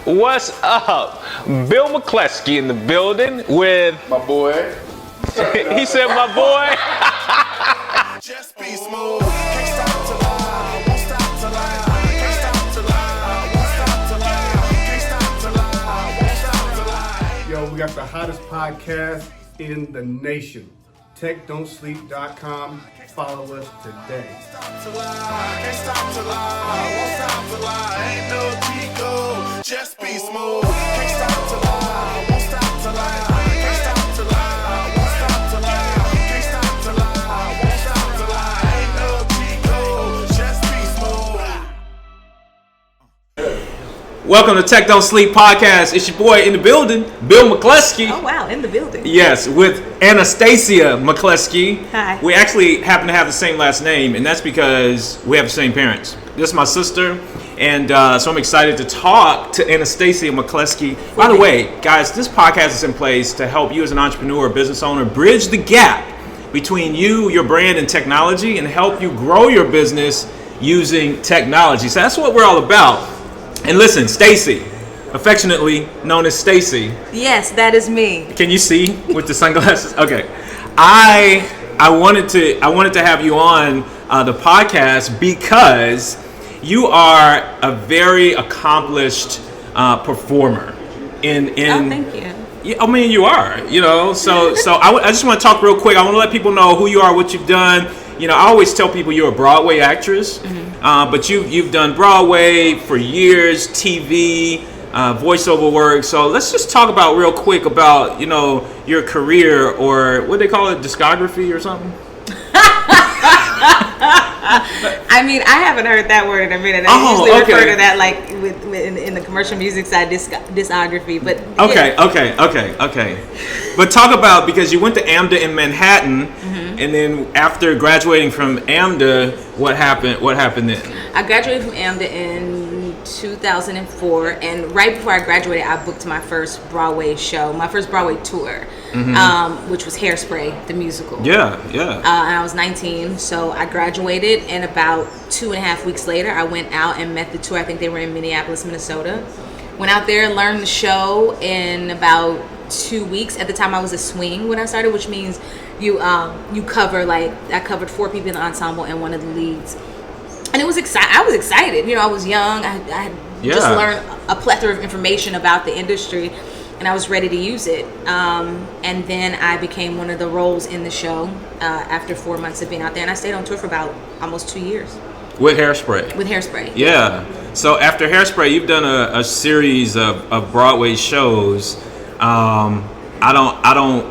What's up? Bill McCleskey in the building with my boy. He said my boy. Just be smooth. Can't stop till I won't stop till I can't stop till I won't stop till I can't stop till I won't stop till I. Yo, we got the hottest podcast in the nation. TechDontSleep.com. Follow us today. Can't stop till I won't stop till I ain't no Chico. Just be smooth. Can't stop till I won't stop till I can't stop till I won't stop till I can't stop till I won't stop till I ain't no Chico. Just be smooth. Welcome to Tech Don't Sleep Podcast. It's your boy in the building, Bill McCleskey. Oh wow, in the building. Yes, with Anastacia McCleskey. Hi. We actually happen to have the same last name, and that's because we have the same parents. This is my sister, and so I'm excited to talk to Anastacia McCleskey. By the way, guys, this podcast is in place to help you as an entrepreneur or business owner bridge the gap between you, your brand, and technology, and help you grow your business using technology. So that's what we're all about. And listen, Stacy, affectionately known as Stacy. Yes, that is me. Can you see with the sunglasses? Okay. I wanted to have you on the podcast because you are a very accomplished performer. Oh, thank you. I mean, you are. So I just want to talk real quick. I want to let people know who you are, what you've done. I always tell people you're a Broadway actress, but you've done Broadway for years, TV, voiceover work. So let's just talk about real quick about your career, or what they call it, discography or something. I mean, I haven't heard that word in a minute. I usually refer to that like in the commercial music side, discography. But Okay. But talk about, because you went to AMDA in Manhattan, and then after graduating from AMDA, what happened then? I graduated from AMDA in 2004, and right before I graduated, I booked my first Broadway show, my first Broadway tour, which was Hairspray, the musical. Yeah. And I was 19, so I graduated, and about 2.5 weeks later, I went out and met the tour. I think they were in Minneapolis, Minnesota. Went out there and learned the show in about 2 weeks. At the time, I was a swing when I started, which means you cover, like, I covered 4 people in the ensemble and one of the leads. And it was I was excited. I was young. I had just learned a plethora of information about the industry, and I was ready to use it. And then I became one of the roles in the show after 4 months of being out there, and I stayed on tour for about almost 2 years. With Hairspray? With Hairspray. Yeah. So after Hairspray, you've done a series of Broadway shows. I don't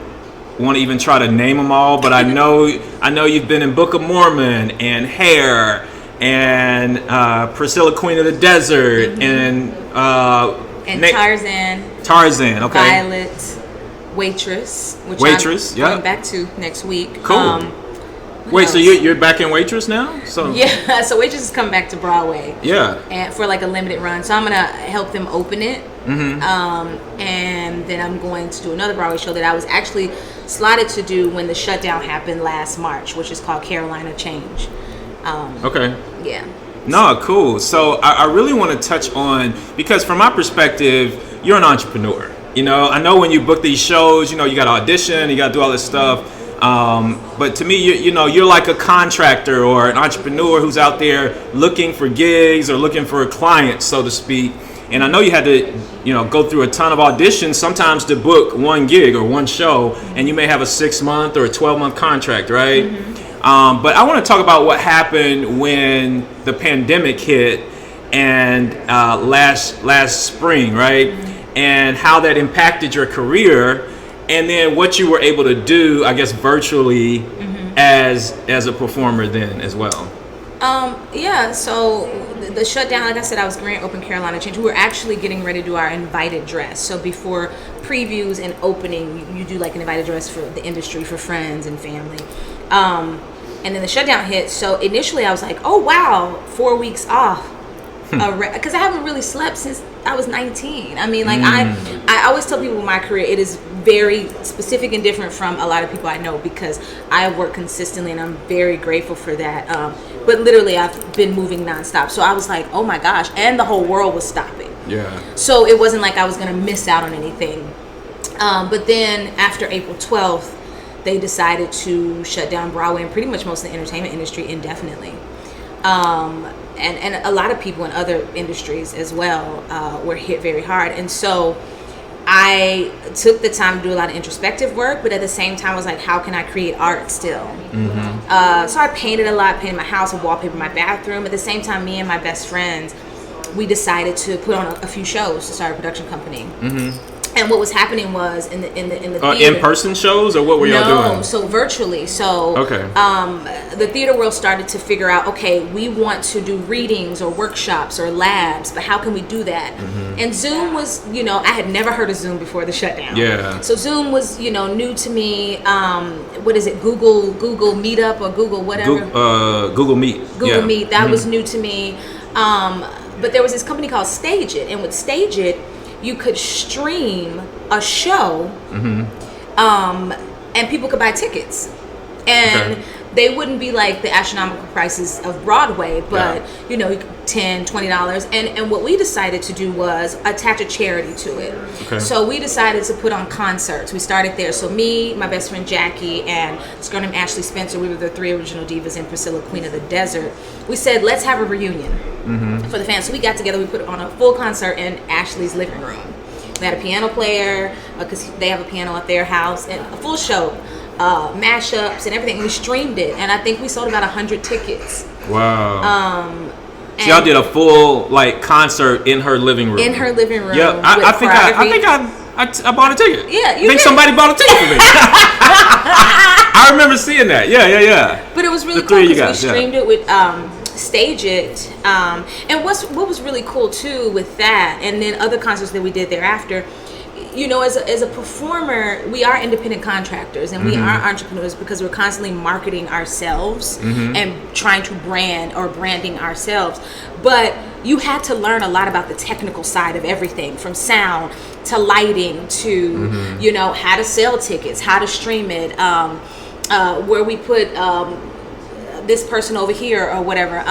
want to even try to name them all, but I know you've been in Book of Mormon and Hair and Priscilla, Queen of the Desert, and Tarzan, okay. Violet, Waitress, which I'm going back to next week. Cool. Wait, so you're back in Waitress now? So yeah, so Waitress is coming back to Broadway. Yeah. And for like a limited run, so I'm gonna help them open it. And then I'm going to do another Broadway show that I was actually slotted to do when the shutdown happened last March, which is called Carolina Change. Okay. Yeah. No, cool. So I really want to touch on, because from my perspective, you're an entrepreneur. I know when you book these shows, you got to audition, you got to do all this stuff. But to me, you're like a contractor or an entrepreneur who's out there looking for gigs or looking for clients, so to speak. And I know you had to, go through a ton of auditions sometimes to book one gig or one show, and you may have a 6-month or a 12-month contract, right? But I want to talk about what happened when the pandemic hit and last spring, right? And how that impacted your career, and then what you were able to do, I guess, virtually as a performer then as well. Yeah, so the shutdown, like I said, I was going to open Carolina Change. We were actually getting ready to do our invited dress. So before previews and opening, you do like an invited dress for the industry, for friends and family. And then the shutdown hit. So initially I was like, oh, wow, 4 weeks off. Because I haven't really slept since I was 19. I mean, like I always tell people in my career, it is very specific and different from a lot of people I know, because I work consistently and I'm very grateful for that. But literally I've been moving nonstop. So I was like, oh my gosh. And the whole world was stopping. Yeah. So it wasn't like I was going to miss out on anything. But then after April 12th, they decided to shut down Broadway and pretty much most of the entertainment industry indefinitely. And a lot of people in other industries as well were hit very hard. And so I took the time to do a lot of introspective work, but at the same time I was like, how can I create art still? So I painted a lot, painted my house and wallpapered my bathroom. At the same time, me and my best friends, we decided to put on a few shows to start a production company. And what was happening was in the theater, in-person shows, or what were y'all doing? No, so virtually. So okay. The theater world started to figure out, okay, we want to do readings or workshops or labs, but how can we do that? And Zoom was, I had never heard of Zoom before the shutdown. Yeah. So Zoom was, new to me. What is it? Google Meetup or Google whatever? Google Meet. Google Meet. That was new to me. But there was this company called Stage It, and with Stage It, you could stream a show, and people could buy tickets, and they wouldn't be like the astronomical prices of Broadway, but $10, $20. And what we decided to do was attach a charity to it. So we decided to put on concerts. We started there. So me, my best friend Jackie, and this girl named Ashley Spencer, we were the three original divas, and Priscilla, Queen of the Desert. We said, let's have a reunion for the fans. So we got together, we put on a full concert in Ashley's living room. We had a piano player, because they have a piano at their house, and a full show. Mashups and everything. We streamed it, and I think we sold about 100 tickets. Wow. So y'all did a full concert in her living room. In her living room. Yeah, I think I bought a ticket. Yeah, I think somebody bought a ticket for me. I remember seeing that. Yeah. But it was really cool because we streamed it with Stage It, and what was really cool too with that, and then other concerts that we did thereafter. As a performer, we are independent contractors and we are entrepreneurs because we're constantly marketing ourselves and trying to branding ourselves. But you had to learn a lot about the technical side of everything, from sound to lighting to, how to sell tickets, how to stream it, where we put this person over here or whatever.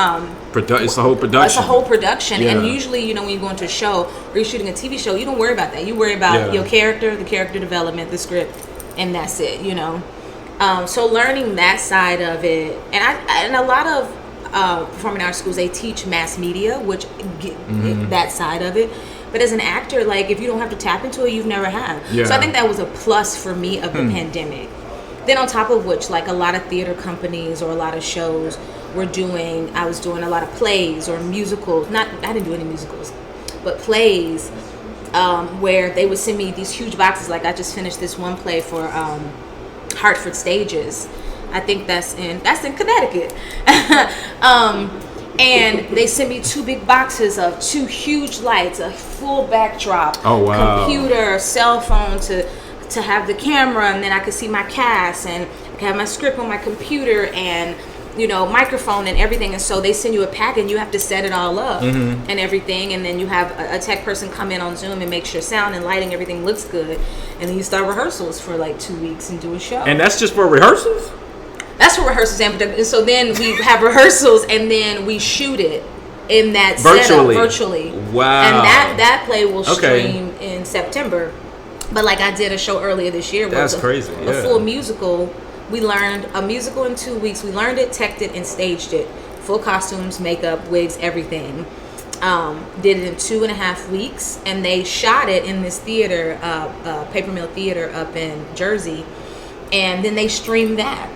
It's a whole production. It's a whole production. Yeah. And usually, when you go into a show or you're shooting a TV show, you don't worry about that. You worry about your character, the character development, the script, and that's it, So learning that side of it, and a lot of performing arts schools, they teach mass media, which that side of it. But as an actor, if you don't have to tap into it, you've never had. Yeah. So I think that was a plus for me of the pandemic. Then on top of which, a lot of theater companies or a lot of shows were doing, I was doing a lot of plays or musicals. I didn't do any musicals, but plays where they would send me these huge boxes. I just finished this one play for Hartford Stages. I think that's in Connecticut. And they sent me 2 big boxes of 2 huge lights, a full backdrop, computer, cell phone to have the camera, and then I could see my cast, and I could have my script on my computer, and microphone and everything. And so they send you a pack and you have to set it all up and everything, and then you have a tech person come in on Zoom and make sure sound and lighting, everything looks good, and then you start rehearsals for 2 weeks and do a show. And that's just for rehearsals? That's for rehearsals and production. And so then we have rehearsals and then we shoot it in that virtually. Wow. And that play will stream in September. But I did a show earlier this year. That's crazy. A full musical. We learned a musical in 2 weeks. We learned it, teched it, and staged it. Full costumes, makeup, wigs, everything. Did it in 2.5 weeks. And they shot it in this theater, Paper Mill Theater up in Jersey. And then they streamed that,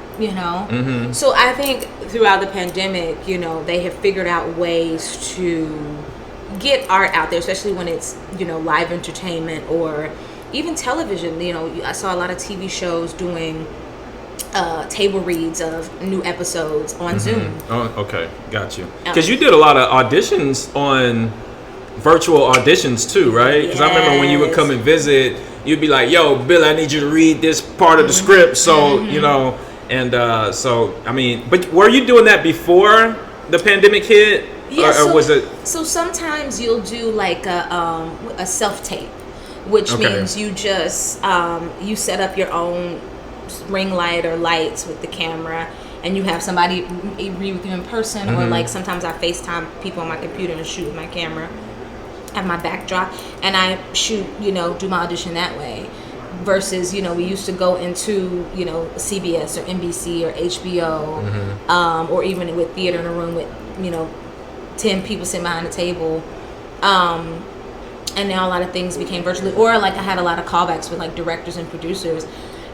So I think throughout the pandemic, they have figured out ways to get art out there, especially when it's, live entertainment or even television. I saw a lot of TV shows doing table reads of new episodes on Zoom. Oh, okay, got you. Because you did a lot of auditions on virtual auditions too, right? Because I remember when you would come and visit, you'd be like, "Yo, Bill, I need you to read this part of the script." So and so I mean, but were you doing that before the pandemic hit, or was it? So sometimes you'll do a self tape, which means you just you set up your own ring light or lights with the camera, and you have somebody read with you in person, or sometimes I FaceTime people on my computer and shoot with my camera. have my backdrop, and I shoot, do my audition that way. Versus, we used to go into, CBS or NBC or HBO, or even with theater in a room with, 10 people sitting behind a table. And now a lot of things became virtually, or like I had a lot of callbacks with like directors and producers.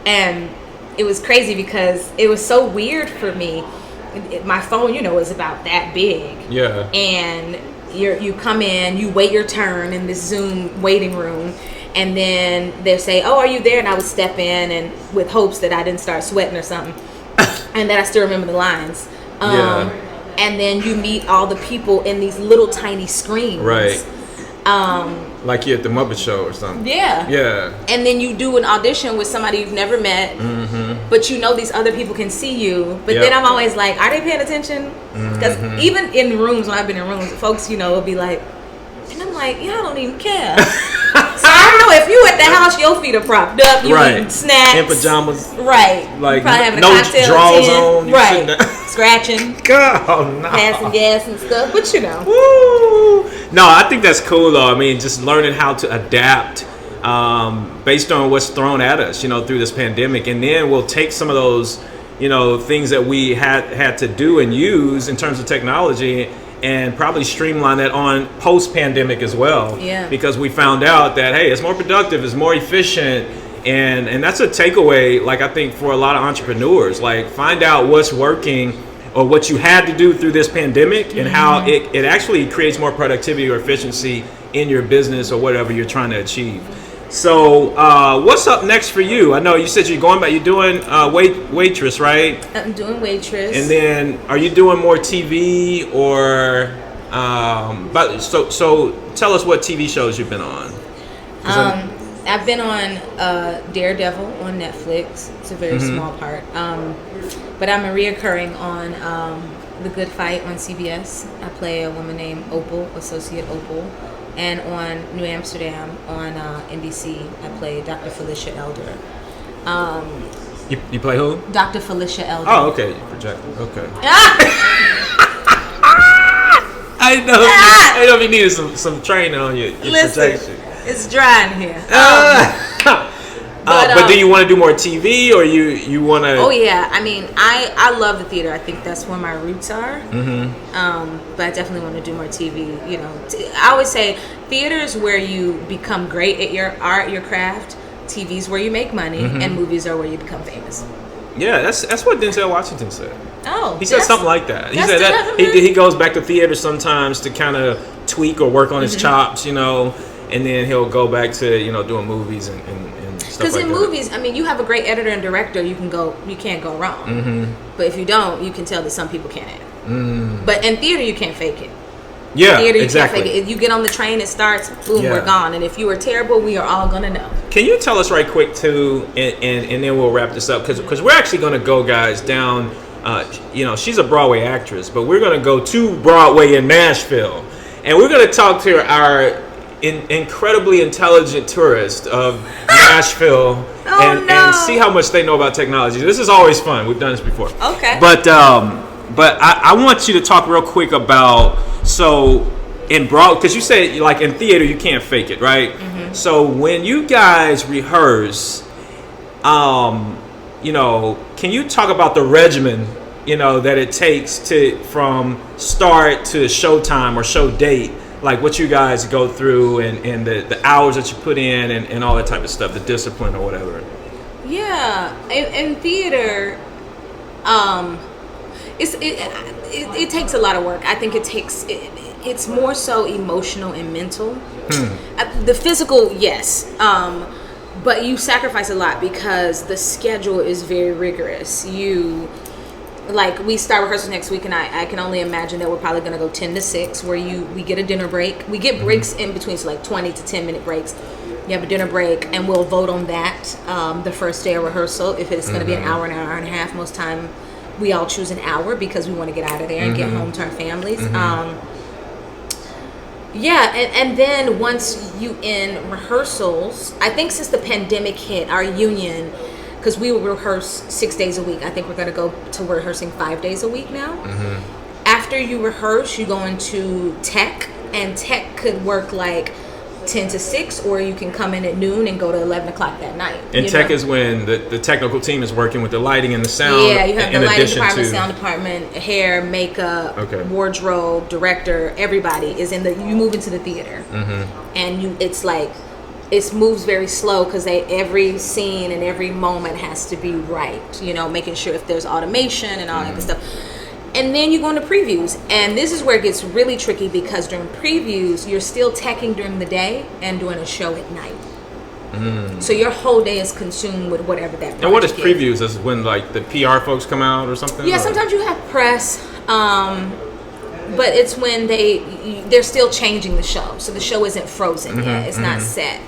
And it was crazy because it was so weird for me. My phone, is about that big. Yeah. And you come in, you wait your turn in this Zoom waiting room. And then they'll say, "Oh, are you there?" And I would step in, and with hopes that I didn't start sweating or something, and that I still remember the lines. And then you meet all the people in these little tiny screens. Right. Like you're at the Muppet Show or something. Yeah. Yeah. And then you do an audition with somebody you've never met, but these other people can see you. But then I'm always like, are they paying attention? Because even in rooms, when I've been in rooms, folks, will be like, and I'm like, y'all don't even care. So I don't know, if you at the house, your feet are propped up, you eating snacks. In pajamas. Right. Like, probably having no a cocktail drawers on. Right. Scratching. God, no. Passing gas and stuff, but Woo. No, I think that's cool though. I mean, just learning how to adapt based on what's thrown at us, through this pandemic. And then we'll take some of those, things that we had to do and use in terms of technology and probably streamline that on post-pandemic as well. Yeah. Because we found out that, hey, it's more productive, it's more efficient. And that's a takeaway, like I think for a lot of entrepreneurs, like find out what's working or what you had to do through this pandemic and how it actually creates more productivity or efficiency in your business or whatever you're trying to achieve. So what's up next for you? I know you said you're going back, you're doing waitress, right? I'm doing waitress. And then are you doing more TV or, so tell us what TV shows you've been on. I've been on Daredevil on Netflix. It's a very small part. But I'm a reoccurring on The Good Fight on CBS. I play a woman named Opal, Associate Opal. And on New Amsterdam on NBC, I play Dr. Felicia Elder. You play who? Dr. Felicia Elder. Oh, okay. You projected. Okay. I know if you needed some training on your projection. It's dry in here. But do you want to do more TV or you want to? Oh yeah, I mean, I love the theater. I think that's where my roots are. But I definitely want to do more TV. I always say theater is where you become great at your art, your craft. TV is where you make money, and movies are where you become famous. Yeah, that's what Denzel Washington said. Oh, he said something like that. He said that he goes back to theater sometimes to kind of tweak or work on his chops, and then he'll go back to doing movies and stuff like that. Because in movies, I mean, you have a great editor and director, you can't go wrong. But if you don't, you can tell that some people can't act. But in theater, you can't fake it. Yeah, theater, you exactly. Can't fake it. If you get on the train, it starts, boom, we're gone. And if you are terrible, we are all gonna know. Can you tell us right quick too, and then we'll wrap this up because we're actually gonna go, guys, down. She's a Broadway actress, but we're gonna go to Broadway in Nashville, and we're gonna talk to our incredibly intelligent tourist of Nashville and see how much they know about technology. This is always fun. We've done this before. Okay. But I want you to talk real quick about in Broadway, because you said like in theater you can't fake it, right? So when you guys rehearse, can you talk about the regimen, that it takes from start to showtime or show date? Like what you guys go through and the hours that you put in and all that type of stuff, the discipline or whatever. Yeah, in theater, it takes a lot of work. I think it's more so emotional and mental. The physical, yes, but you sacrifice a lot because the schedule is very rigorous. We start rehearsals next week, and I can only imagine that we're probably going to go 10 to 6, where we get a dinner break. We get breaks in between, so like 20 to 10 minute breaks. You have a dinner break, and we'll vote on that the first day of rehearsal. If it's going to be an hour and a half, most time we all choose an hour because we want to get out of there and get home to our families. And then once you in rehearsals, I think since the pandemic hit, our union, because we would rehearse 6 days a week. I think we're going to go to rehearsing 5 days a week now. After you rehearse, you go into tech and tech could work like 10 to 6, or you can come in at noon and go to 11 o'clock that night. And tech is when the technical team is working with the lighting and the sound. Yeah, you have the lighting department, to sound department, hair, makeup, Okay. wardrobe, director. Everybody is in you move into the theater, and it's like it moves very slow because every scene and every moment has to be right. Making sure if there's automation and all that good stuff. And then you go into previews. And this is where it gets really tricky because during previews, you're still teching during the day and doing a show at night. So your whole day is consumed with whatever that project And what is previews? Is when like the PR folks come out or something? Yeah, sometimes you have press. But it's when they're still changing the show. So the show isn't frozen yet. It's not set.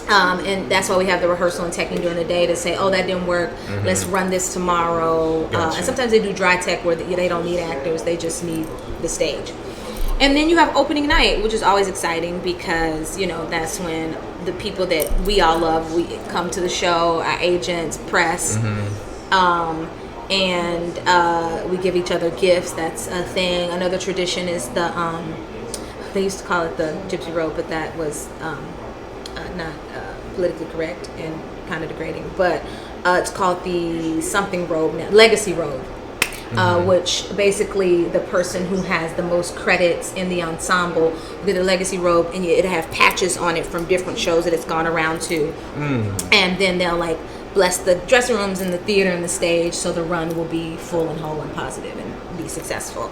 And that's why we have the rehearsal and teching during the day to say, oh, that didn't work. Let's run this tomorrow. Gotcha. And sometimes they do dry tech where they don't need actors. They just need the stage. And then you have opening night, which is always exciting because, that's when the people that we all love, we come to the show, our agents, press, and we give each other gifts. That's a thing. Another tradition is they used to call it the gypsy robe, but that was not politically correct and kind of degrading, but it's called the something robe now, legacy robe, which basically the person who has the most credits in the ensemble will get a legacy robe, and it'll have patches on it from different shows that it's gone around to, and then they'll like bless the dressing rooms and the theater and the stage, so the run will be full and whole and positive and be successful.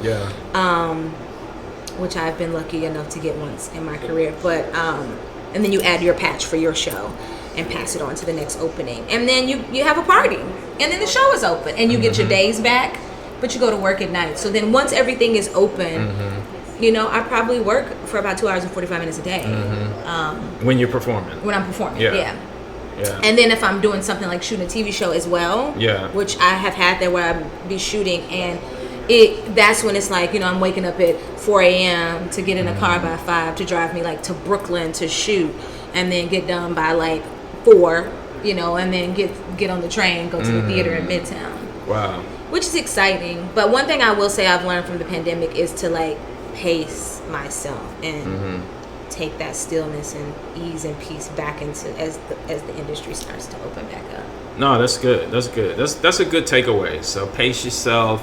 Which I've been lucky enough to get once in my career, but and then you add your patch for your show and pass it on to the next opening. And then you have a party. And then the show is open. And you get your days back, but you go to work at night. So then once everything is open, I probably work for about 2 hours and 45 minutes a day. When you're performing. When I'm performing, Yeah. And then if I'm doing something like shooting a TV show as well, which I have had that where I be shooting, and that's when it's like, I'm waking up at 4 a.m. to get in a car by 5 to drive me like to Brooklyn to shoot, and then get done by like 4, and then get on the train, go to the theater in Midtown. Wow. Which is exciting. But one thing I will say I've learned from the pandemic is to like pace myself and take that stillness and ease and peace back into as the industry starts to open back up. No, that's good. That's good. That's a good takeaway. So pace yourself,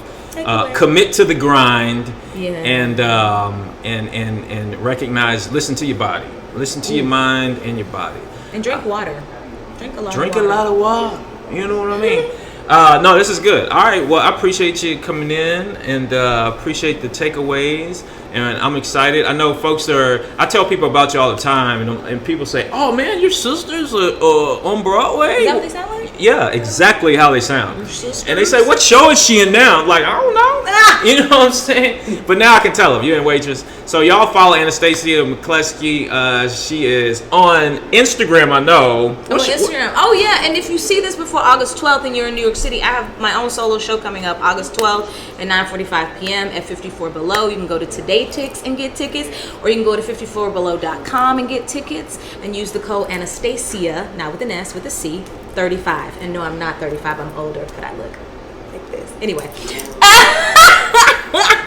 commit to the grind, and recognize. Listen to your body. Listen to your mind and your body. And drink water. Drink a lot of water. You know what I mean? No, this is good. All right. Well, I appreciate you coming in and appreciate the takeaways. And I'm excited. I know folks I tell people about you all the time, and people say, "Oh man, your sisters are on Broadway." Is that what they sound like? Yeah, exactly how they sound. Sisters? And they say, "What show is she in now?" I'm like, I don't know. You know what I'm saying? But now I can tell them. You're in Waitress. So y'all follow Anastacia McCleskey. She is on Instagram, I know. Instagram. Oh yeah, and if you see this before August 12th and you're in New York City, I have my own solo show coming up August 12th at 9:45 p.m. at 54 Below. You can go to TodayTix and get tickets, or you can go to 54below.com and get tickets and use the code Anastacia, not with an S, with a C, 35. And no, I'm not 35. I'm older, but I look like this. Anyway.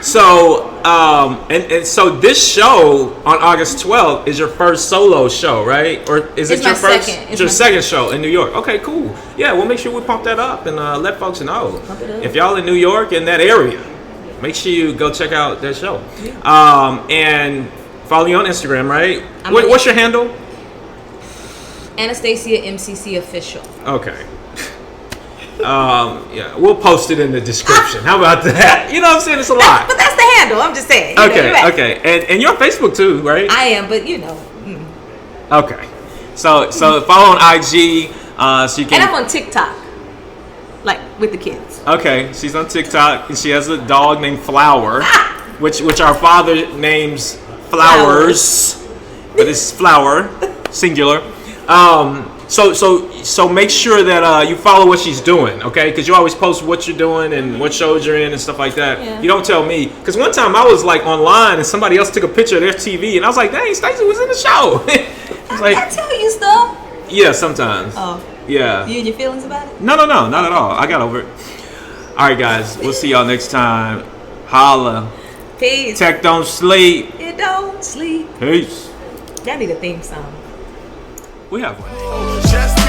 So, and so this show on August 12th is your first solo show, right? Or is it your first? It's your second show in New York. Okay, cool. Yeah, we'll make sure we pump that up and let folks know. If y'all in New York in that area, make sure you go check out that show. And follow you on Instagram, right? What's your handle? Anastacia MCC Official. Okay. Yeah, we'll post it in the description. How about that? You know what I'm saying? It's a lot. But that's the handle. I'm just saying. Okay. And you're on Facebook too, right? I am, but Okay. So follow on IG. So you can. And I'm on TikTok, like with the kids. Okay, she's on TikTok and she has a dog named Flower, which our father names Flowers, but it's Flower, singular. So make sure that you follow what she's doing, okay? Because you always post what you're doing and what shows you're in and stuff like that. Yeah. You don't tell me. Because one time I was like online and somebody else took a picture of their TV and I was like, dang, Stacey was in the show. I tell you stuff. Yeah, sometimes. Oh. Yeah. You and your feelings about it? No, not at all. I got over it. All right, guys. We'll see y'all next time. Holla. Peace. Tech don't sleep. Yeah. Tech Don't Sleep. Peace. Y'all need a theme song. We have one. Just